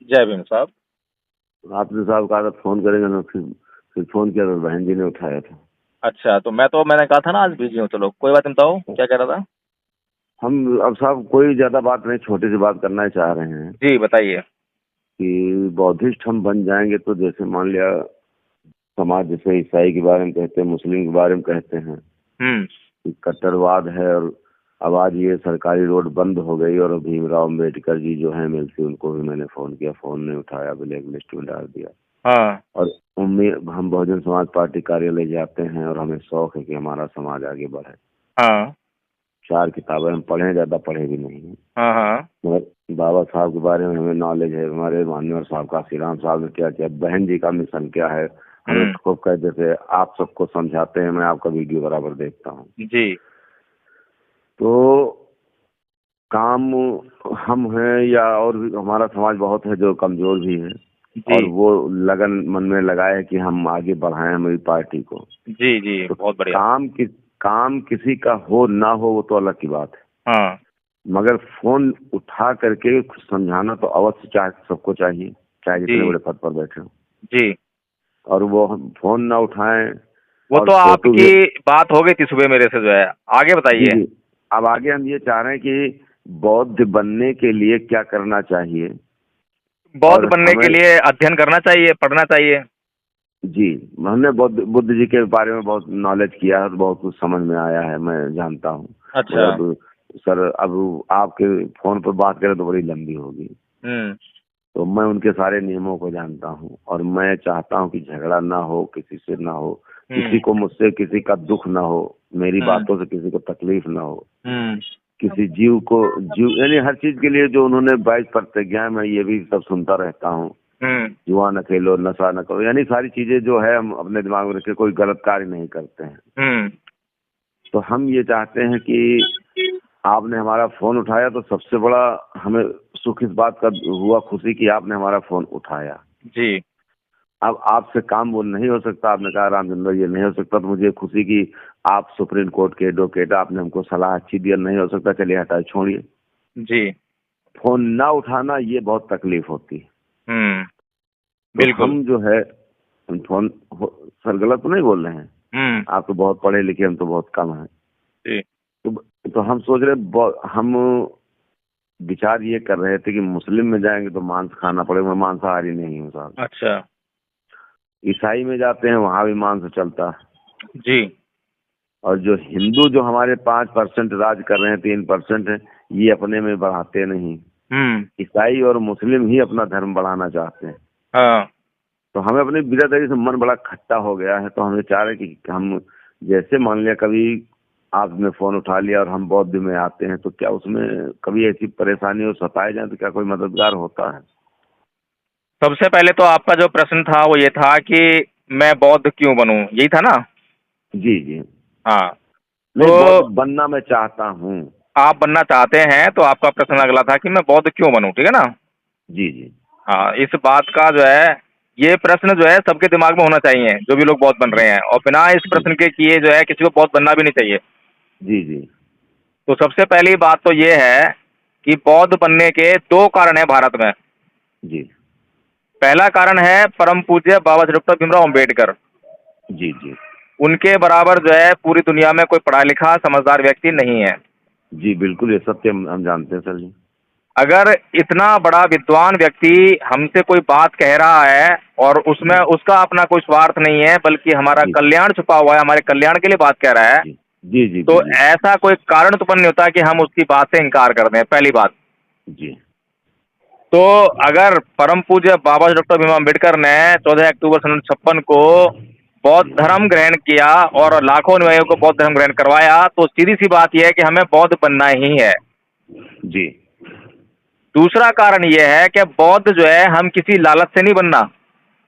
जय भीम साहब। आपने साहब कहा था फोन करेंगे ना, फिर फोन किया तो बहन जी ने उठाया था। अच्छा, तो मैंने कहा था ना आज बिजी हूँ। चलो कोई बात नहीं, बताओ क्या कह रहा था। हम अब साहब कोई ज्यादा बात नहीं, छोटी सी बात करना ही चाह रहे हैं जी बताइए। कि बौद्धिस्ट हम बन जाएंगे तो जैसे मान लिया समाज जैसे ईसाई के बारे में कहते हैं, मुस्लिम के बारे में कहते हैं हम्म। कि कट्टरवाद है, और अब आज ये सरकारी रोड बंद हो गई और भीमराव अम्बेडकर जी जो है एमएलसी, उनको भी मैंने फोन किया, फोन नहीं उठाया, ब्लैक लिस्ट में डाल दिया। हाँ। और उम्मीद हम बहुजन समाज पार्टी कार्यालय जाते हैं और हमें शौक है कि हमारा समाज आगे बढ़े। हाँ। 4 किताबें हम पढ़े, ज्यादा पढ़े भी नहीं हैं, हाँ। हाँ। मगर बाबा साहब के बारे में हमें नॉलेज है। हमारे माननीय साहब काशीराम साहब ने क्या किया, बहन जी का मिशन क्या है, हमें खूब कहते थे। आप सबको समझाते हैं, मैं आपका वीडियो बराबर देखता हूँ। जी। तो काम हम हैं या और भी हमारा समाज बहुत है जो कमजोर भी है, और जी वो लगन मन में लगाए है कि हम आगे बढ़ाएं हमारी पार्टी को। जी जी, तो बहुत बढ़िया। काम किसी का हो ना हो वो तो अलग की बात है, हाँ। मगर फोन उठा करके समझाना तो अवश्य सबको चाहिए, चाहे जितने जी बड़े पद पर बैठे हो। जी। और वो फोन ना उठाएं वो और तो फोटो भी। आपकी बात हो गई थी सुबह मेरे से, जो है आगे जी बताइए। जी। अब आगे हम ये चाह रहे हैं कि बौद्ध बनने के लिए क्या करना चाहिए, बौद्ध और बनने हमें। के लिए अध्ययन करना चाहिए, पढ़ना चाहिए। जी, हमने बुद्ध जी के बारे में बहुत नॉलेज किया है और बहुत कुछ समझ में आया है, मैं जानता हूँ। मगर अच्छा। अब सर, अब आपके फोन पर बात करें तो बड़ी लंबी होगी। हम्म। तो मैं उनके सारे नियमों को जानता हूँ, और मैं चाहता हूँ कि झगड़ा ना हो, किसी से ना हो, किसी हम्म। को मुझसे किसी का दुख ना हो, मेरी हम्म। बातों से किसी को तकलीफ ना हो, हम्म। किसी जीव यानी हर चीज के लिए जो उन्होंने 22 प्रतिज्ञाएं, मैं ये भी सब सुनता रहता हूँ। हम्म। जुआ न खेलो, नशा न करो, यानी सारी चीजें जो है हम अपने दिमाग में रख के कोई गलत कार्य नहीं करते हैं। हम्म। तो हम ये चाहते हैं कि आपने हमारा फोन उठाया, तो सबसे बड़ा हमें सुख इस बात का हुआ, खुशी कि आपने हमारा फोन उठाया। जी। अब आपसे काम वो नहीं हो सकता, आपने कहा रामचंद्र ये नहीं हो सकता, तो मुझे खुशी कि आप सुप्रीम कोर्ट के एडवोकेट, आपने हमको सलाह अच्छी दिया, नहीं हो सकता, चलिए हटाए छोड़िए। जी। फोन ना उठाना ये बहुत तकलीफ होती है। हम्म। तो बिल्कुल। हम जो है फोन सर गलत तो नहीं बोल रहे हैं, हम्म। आप तो बहुत पढ़े लिखे, हम तो बहुत कम हैं। जी। तो हम सोच रहे, हम विचार ये कर रहे थे कि मुस्लिम में जाएंगे तो मांस खाना पड़ेगा, मैं मांसाहारी नहीं हूँ साहब। अच्छा। ईसाई में जाते हैं, वहां भी मांस चलता है। जी। और जो हिंदू जो हमारे 5% राज कर रहे हैं, 3% है, ये अपने में बढ़ाते नहीं। हम्म। ईसाई और मुस्लिम ही अपना धर्म बढ़ाना चाहते हैं। हाँ। तो हमें अपनी बिरादरी से मन बड़ा खट्टा हो गया है, तो हम चाह रहे हैं कि हम जैसे मान लिया कभी आपने फोन उठा लिया और हम बौद्ध में आते हैं, तो क्या उसमें कभी ऐसी परेशानी हो, सताए जाए, तो क्या कोई मददगार होता है? सबसे पहले तो आपका जो प्रश्न था वो ये था कि मैं बौद्ध क्यों बनूं, यही था ना। जी जी। हाँ। नहीं, बौद्ध तो बनना मैं चाहता हूँ। आप बनना चाहते हैं, तो आपका प्रश्न अगला था कि मैं बौद्ध क्यों बनूं, ठीक है ना। जी जी। हाँ, इस बात का जो है, ये प्रश्न जो है सबके दिमाग में होना चाहिए, जो भी लोग बौद्ध बन जी रहे हैं, और बिना इस जी प्रश्न के किए जो है किसी को बौद्ध बनना भी नहीं चाहिए। जी जी तो सबसे पहली बात तो ये है कि बौद्ध बनने के दो कारण हैं भारत में। जी पहला कारण है परम पूज्य बाबा साहब डॉक्टर भीमराव अम्बेडकर। जी जी उनके बराबर जो है पूरी दुनिया में कोई पढ़ा लिखा समझदार व्यक्ति नहीं है। जी, बिल्कुल, ये सत्य हम जानते हैं सर जी। अगर इतना बड़ा विद्वान व्यक्ति हमसे कोई बात कह रहा है और उसमें जी उसका अपना कोई स्वार्थ नहीं है, बल्कि हमारा जी कल्याण छुपा हुआ है, हमारे कल्याण के लिए बात कह रहा है, जी जी जी तो जी ऐसा कोई कारण तो नहीं होता कि हम उसकी बात से इनकार कर दें, पहली बात। जी तो अगर परम पूज्य बाबा डॉक्टर भीमराव अम्बेडकर ने 14 अक्टूबर सन 56 को बौद्ध धर्म ग्रहण किया और लाखों अनुयायियों को बौद्ध धर्म ग्रहण करवाया, तो सीधी सी बात यह है कि हमें बौद्ध बनना ही है। जी। दूसरा कारण यह है कि बौद्ध जो है हम किसी लालच से नहीं बनना।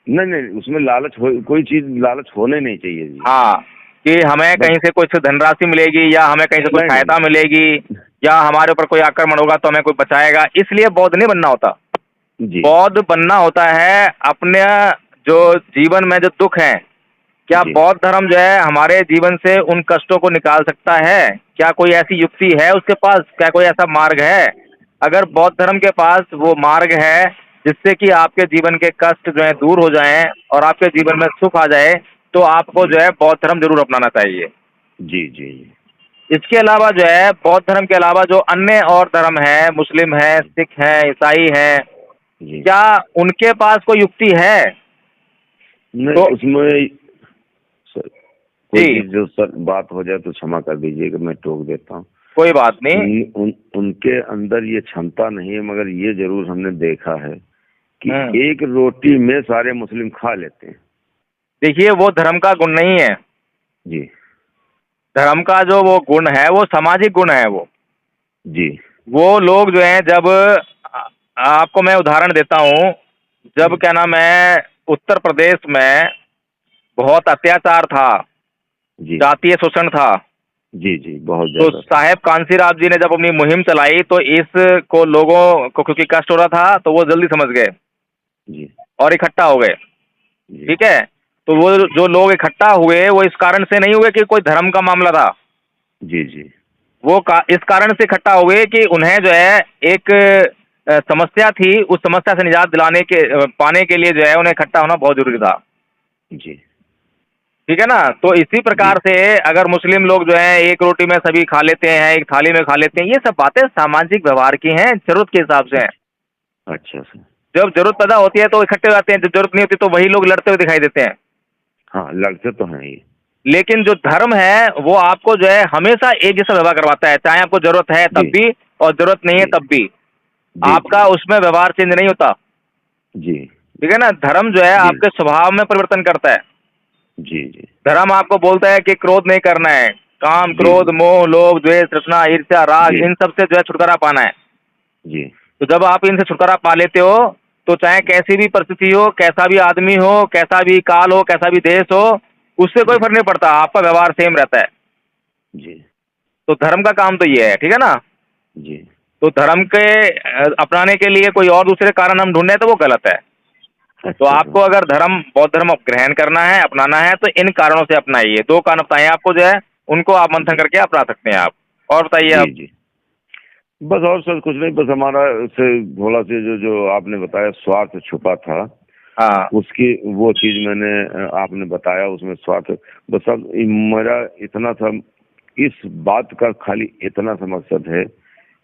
नहीं नहीं, उसमें लालच हो, कोई चीज लालच होने नहीं चाहिए जी। हाँ, कि हमें बस। कहीं से कुछ धनराशि मिलेगी या हमें कहीं से कुछ नहीं नहीं सहायता नहीं। मिलेगी या हमारे ऊपर कोई आक्रमण होगा तो हमें कोई बचाएगा, इसलिए बौद्ध नहीं बनना होता। जी बौद्ध बनना होता है अपने जो जीवन में जो दुख है, क्या जी बौद्ध धर्म जो है हमारे जीवन से उन कष्टों को निकाल सकता है? क्या कोई ऐसी युक्ति है उसके पास? क्या कोई ऐसा मार्ग है? अगर बौद्ध धर्म के पास वो मार्ग है जिससे कि आपके जीवन के कष्ट जो है दूर हो जाएं और आपके जीवन में सुख आ जाए, तो आपको जी जो है बौद्ध धर्म जरूर अपनाना चाहिए। जी जी इसके अलावा जो है बौद्ध धर्म के अलावा जो अन्य और धर्म है, मुस्लिम है, जी सिख है, ईसाई है, जी। क्या उनके पास कोई युक्ति है? नहीं तो उसमें सर, कोई जी, चीज जो सर बात हो जाए तो क्षमा कर दीजिएगा, मैं टोक देता हूँ। कोई बात नहीं। उनके अंदर ये क्षमता नहीं है, मगर ये जरूर हमने देखा है कि हम्म, एक रोटी में सारे मुस्लिम खा लेते हैं। देखिए वो धर्म का गुण नहीं है। जी धर्म का जो वो गुण है वो सामाजिक गुण है। जी वो लोग जो हैं जब आपको मैं उदाहरण देता हूँ, जब क्या नाम है उत्तर प्रदेश में बहुत अत्याचार था, जी जातीय शोषण था, जी जी बहुत तो ज्यादा था। साहेब कांसीराम जी ने जब अपनी मुहिम चलाई तो इसको लोगों को क्योंकि कष्ट हो रहा था तो वो जल्दी समझ गए जी और इकट्ठा हो गए। जी ठीक है, तो वो जो लोग इकट्ठा हुए वो इस कारण से नहीं हुए कि कोई धर्म का मामला था, जी जी वो इस कारण से इकट्ठा हुए कि उन्हें जो है एक समस्या थी, उस समस्या से निजात दिलाने के पाने के लिए जो है उन्हें इकट्ठा होना बहुत जरूरी था। जी ठीक है ना? तो इसी जी। प्रकार से अगर मुस्लिम लोग जो है एक रोटी में सभी खा लेते हैं, एक थाली में खा लेते हैं, ये सब बातें सामाजिक व्यवहार की हैं, जरूरत के हिसाब से हैं। अच्छा सर। जब जरूरत पैदा होती है तो इकट्ठे हो जाते हैं, जब जरूरत नहीं होती तो वही लोग लड़ते हुए दिखाई देते हैं। हाँ लड़ते तो हैं ये। लेकिन जो धर्म है वो आपको जो है हमेशा एक जैसा व्यवहार करवाता है, चाहे आपको जरूरत है जी तब भी और जरूरत नहीं है जी तब भी। जी जी आपका उसमें व्यवहार चेंज नहीं होता। जी ठीक है ना? धर्म जो है जी आपके स्वभाव में परिवर्तन करता है। जी जी धर्म आपको बोलता है कि क्रोध नहीं करना है, काम, जी क्रोध, मोह, लोभ, द्वेष, तृष्णा, ईर्ष्या, राग, जी इन सब से जो है छुटकारा पाना है। जी तो जब आप इनसे छुटकारा पा लेते हो तो चाहे कैसी भी परिस्थिति हो, कैसा भी आदमी हो, कैसा भी काल हो, कैसा भी देश हो, उससे कोई जी फर्क नहीं पड़ता, आपका व्यवहार सेम रहता है। जी तो धर्म का काम तो ये है। ठीक है ना? जी। तो धर्म के अपनाने के लिए कोई और दूसरे कारण हम ढूंढे तो वो गलत है। तो अच्छा आपको सर। अगर बौद्ध धर्म ग्रहण करना है, अपनाना है, तो इन कारणों से अपनाइए। 2 कारण बताए आपको जो है, उनको आप मंथन जी करके अपना सकते हैं आप। और बताइए जी आप। जी। बस और सर कुछ नहीं, बस हमारा से थोड़ा सा जो जो आपने बताया स्वार्थ छुपा था, हाँ, उसकी वो चीज मैंने आपने बताया उसमें स्वार्थ। बस अब मेरा इतना था, इस बात का खाली इतना सा मकसद है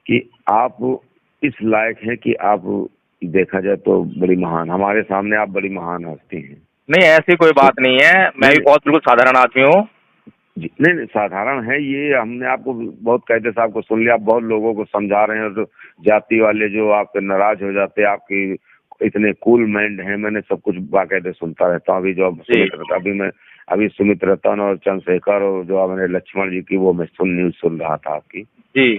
कि आप इस लायक हैं कि आप देखा जाए तो बड़ी महान, हमारे सामने आप बड़ी महान हस्ती हैं। नहीं ऐसी कोई तो बात नहीं है, मैं नहीं भी नहीं बहुत बिल्कुल साधारण आदमी हूँ। जी, नहीं नहीं साधारण है ये, हमने आपको बहुत कहते साहब को सुन लिया, आप बहुत लोगों को समझा रहे हैं, तो जाति वाले जो आपके नाराज हो जाते हैं, आपकी इतने कूल माइंड हैं, मैंने सब कुछ बाकायदे सुनता रहता हूँ। अभी जो अब जी, सुमित रहता, अभी सुमित रतन और चंद्रशेखर और जो आपने लक्ष्मण जी की वो मैं न्यूज सुन रहा था आपकी। जी,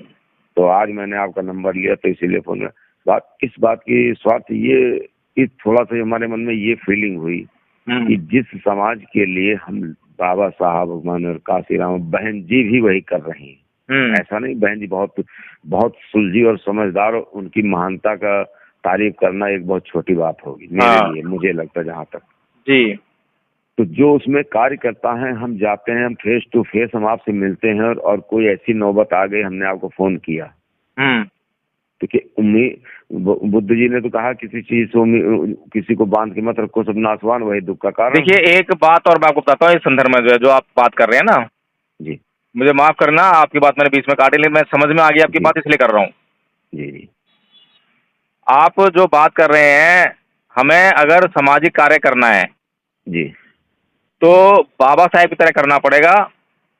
तो आज मैंने आपका नंबर लिया तो इसीलिए फोन किया। बात इस बात की स्वार्थ ये, इस थोड़ा सा हमारे मन में ये फीलिंग हुई कि जिस समाज के लिए हम बाबा साहब माने और काशीराम बहन जी भी वही कर रही हैं, ऐसा नहीं, बहन जी बहुत बहुत सुलझी और समझदार, और उनकी महानता का तारीफ करना एक बहुत छोटी बात होगी मेरे हाँ, लिए, मुझे लगता है जहाँ तक। जी, तो जो उसमें कार्य करता है, हम जाते हैं, हम फेस टू फेस हम आपसे मिलते हैं, और कोई ऐसी नौबत आ गई, हमने आपको फोन किया, देखिए उम्मीद बुद्ध जी ने तो कहा किसी चीज से किसी को बांध के मत रखो, सब नासवान वही दुख का कारण देखिए है। एक बात और मैं आपको बताता हूँ इस संदर्भ में जो है जो आप बात कर रहे हैं ना, जी मुझे माफ करना आपकी बात मैंने बीच में काटी, लेकिन मैं समझ में आ गई आपकी जी बात इसलिए कर रहा हूँ। जी जी आप जो बात कर रहे हैं, हमें अगर सामाजिक कार्य करना है जी तो बाबा साहेब की तरह करना पड़ेगा।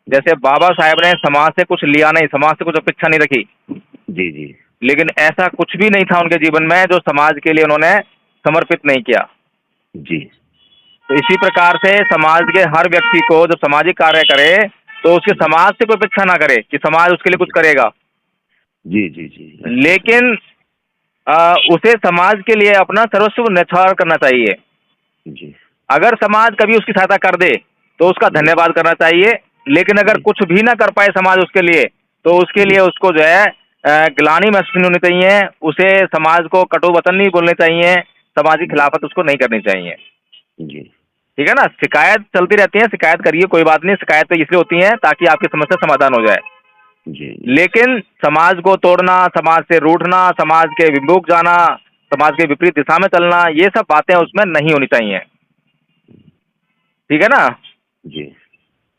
जी जैसे बाबा साहेब ने समाज से कुछ लिया नहीं, समाज से कुछ अपेक्षा नहीं रखी, जी जी लेकिन ऐसा कुछ भी नहीं था उनके जीवन में जो समाज के लिए उन्होंने समर्पित नहीं किया। जी तो इसी प्रकार से समाज के हर व्यक्ति को जब सामाजिक कार्य करे तो उसके जी समाज से कोई अपेक्षा ना करे कि समाज उसके लिए कुछ करेगा, जी जी जी। अच्छा सर। लेकिन उसे समाज के लिए अपना सर्वस्व न्यौछावर करना चाहिए। जी अगर समाज कभी उसकी सहायता कर दे तो उसका जी धन्यवाद करना चाहिए, लेकिन अगर जी कुछ भी ना कर पाए समाज उसके लिए तो उसके जी लिए उसको जो है ग्लानि महसूस नहीं होनी चाहिए, उसे समाज को कटु वचन नहीं बोलने चाहिए, समाज की जी खिलाफत उसको नहीं करनी चाहिए। जी ठीक है ना? शिकायत चलती रहती है, शिकायत करिए, कोई बात नहीं, शिकायत तो इसलिए होती है ताकि आपकी समस्या समाधान हो जाए। जी लेकिन समाज को तोड़ना, समाज से रूठना, समाज के विमुख जाना, समाज के विपरीत दिशा में चलना, ये सब बातें उसमें नहीं होनी चाहिए। ठीक है ना? जी।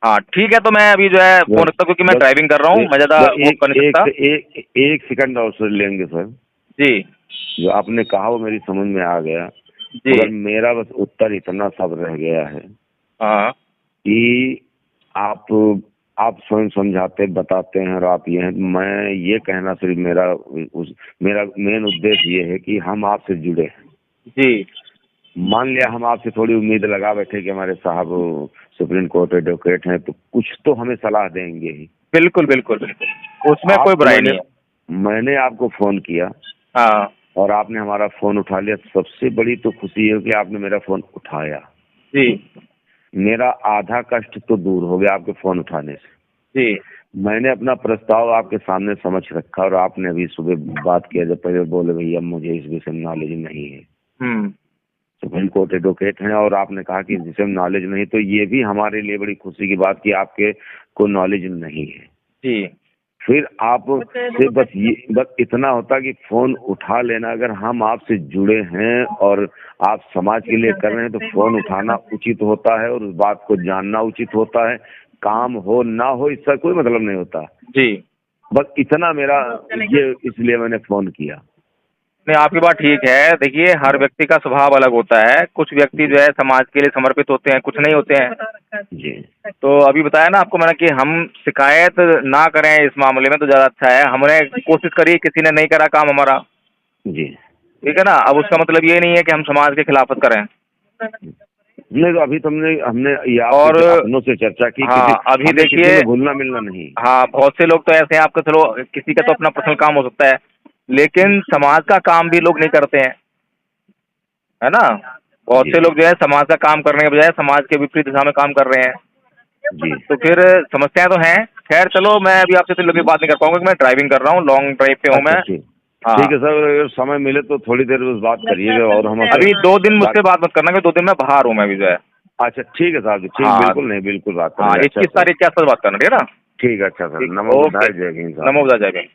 हाँ ठीक है, तो मैं अभी जो है फोन रखता हूँ क्योंकि मैं ड्राइविंग कर रहा हूँ, मैं ज़्यादा वो कर नहीं सकता। एक सेकंड और सर लेंगे सर। जी जो आपने कहा वो मेरी समझ में आ गया, जी। मगर मेरा बस उत्तर इतना सब रह गया है हाँ कि आप स्वयं समझाते बताते हैं और आप ये हैं, मैं ये कहना सिर्फ मेरा मेन उद्देश्य ये है कि हम आपसे जुड़े हैं। जी। मान लिया हम आपसे थोड़ी उम्मीद लगा बैठे कि हमारे साहब सुप्रीम कोर्ट एडवोकेट हैं तो कुछ तो हमें सलाह देंगे ही। बिल्कुल बिल्कुल बिल्कुल, उसमें कोई आपको बुराई नहीं है। मैंने आपको फोन किया हाँ और आपने हमारा फोन उठा लिया, सबसे बड़ी तो खुशी है कि आपने मेरा फोन उठाया। जी मेरा आधा कष्ट तो दूर हो गया आपके फोन उठाने से। जी। मैंने अपना प्रस्ताव आपके सामने समझ रखा और आपने अभी सुबह बात किया, जब पहले बोले भैया मुझे इस विषय में नॉलेज नहीं है, सुप्रीम कोर्ट एडवोकेट हैं और आपने कहा कि इस विषय में नॉलेज नहीं, तो ये भी हमारे लिए बड़ी खुशी की बात कि आपके को नॉलेज नहीं है। जी फिर आप से बस इतना होता कि फोन उठा लेना। अगर हम आपसे जुड़े हैं और आप समाज के लिए कर रहे हैं तो फोन उठाना उचित होता है और उस बात को जानना उचित होता है। काम हो ना हो इसका कोई मतलब नहीं होता। जी। बस इतना मेरा ये, इसलिए मैंने फोन किया। नहीं, आपकी बात ठीक है। देखिए, हर व्यक्ति का स्वभाव अलग होता है। कुछ व्यक्ति जो है समाज के लिए समर्पित होते हैं, कुछ नहीं होते हैं। जी तो अभी बताया ना आपको मैंने कि हम शिकायत ना करें इस मामले में तो ज़्यादा अच्छा है। हमने कोशिश करी, किसी ने नहीं करा काम हमारा, जी। ठीक है ना? अब उसका मतलब ये नहीं है कि हम समाज के खिलाफत करें। नहीं तो अभी तुमने हमने ये और आपके अपनों से चर्चा की, हाँ, अभी हमें किसी देखिए, में घुलना मिलना नहीं। हाँ, बहुत से लोग तो ऐसे हैं, आपका चलो किसी का तो अपना पर्सनल काम हो सकता है, लेकिन समाज का काम भी लोग नहीं करते हैं, है ना? बहुत जी से लोग जो है समाज का काम करने के बजाय समाज के विपरीत दिशा में काम कर रहे हैं। जी। तो फिर समस्याएं तो हैं। खैर चलो, मैं अभी आपसे तो लंबी बात नहीं कर पाऊंगा कि मैं ड्राइविंग कर रहा हूँ, लॉन्ग ड्राइव पे हूँ अच्छा मैं। ठीक। हाँ, ठीक है सर, अगर समय मिले तो थोड़ी देर बस बात करिएगा और हम अभी 2 दिन मुझसे बात मत करना, कि 2 दिन मैं बाहर हूँ मैं अभी जो है। अच्छा ठीक है साहब जी, ठीक, हाँ बिल्कुल नहीं, बिल्कुल बात हाँ, करेंगे। अच्छा 21 सर, तारीख के आसपास बात करना, ठीक है ना? ठीक है, अच्छा सर, ठीक, नमो ओके। बुद्धाय, जय हिंद साहब। नमो बुद्धाय, जय हिंद।